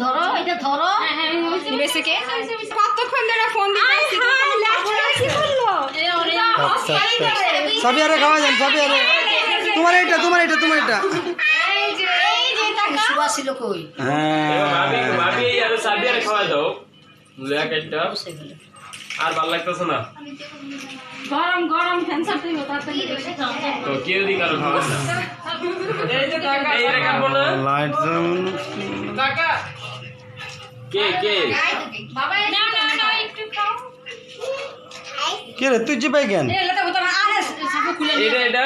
ধরো এটা ধরো নিবেশকে কতক্ষণ ধরে ফোন দিতেছি সবই আরে খাওয়া যান সবই আরে তোমার এটা শুয়া ছিল কই ভাবি আর সাবি আর খাওয়া দাও লেকেটটা আর ভালো লাগতেছে না গরম ক্যান্সার তুই তাড়াতাড়ি তো কেউ দি কারো খাওয়া না এই যে কাকা এই রে কাটবো না লাইট কাকা কে বাবা না একটু খাও কে রে তুই জিপাই কেন এটা তো না আরে সাপো খুলে এটা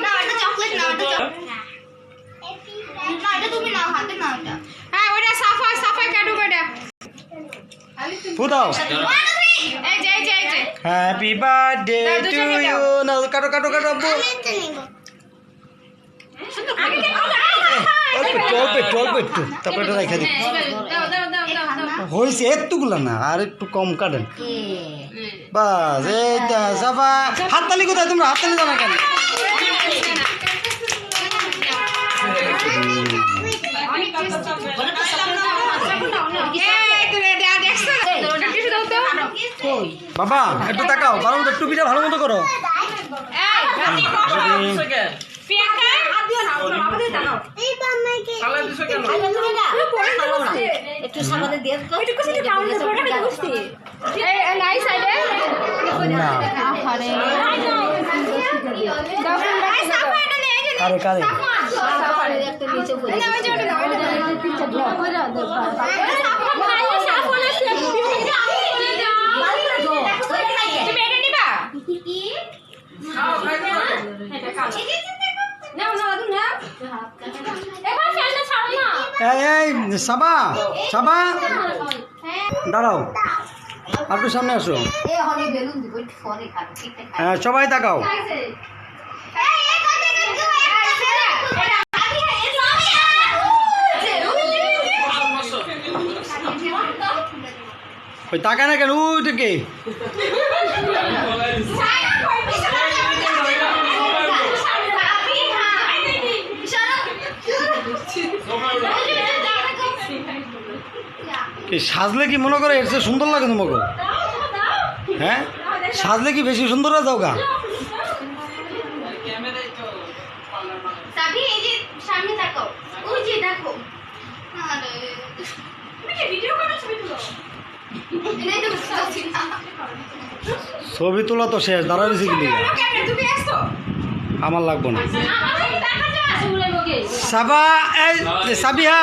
না এটা চকলেট না এটা তুমি নাও হাতে নাও এটা হ্যাঁ ওটা সাফাই কাটু বেটা ফুদাও এই যে হ্যাপি বার্থডে টু ইউ না কাটো চলবে একটু তারপরে এটা রেখে দিই দাও হয়েছে এতগুলো না আর একটু কম কাটেন বাস এইটা সাবা হাততালি কোথায় তোমরা হাততালি দাও না কেন বাবা একটু তাকাও ভালো মতো টুপিটা ভালো মতো করো একটু সামনে দিয়ে না আরে কারে একটা নিচে এই সাবা দাঁড়াও একটু সামনে আসো হ্যাঁ সবাই তাকাও ওই তাকায় না কেন ওইটা কে সাজলে কি মনে করে এর চেয়ে সুন্দর লাগে তোমাকে হ্যাঁ সাজলে কি বেশি সুন্দর হয়ে যাও গা ছবি তোলা তো শেষ দাঁড়াইছি কি আমার লাগবো না সাবা এই সাবিহা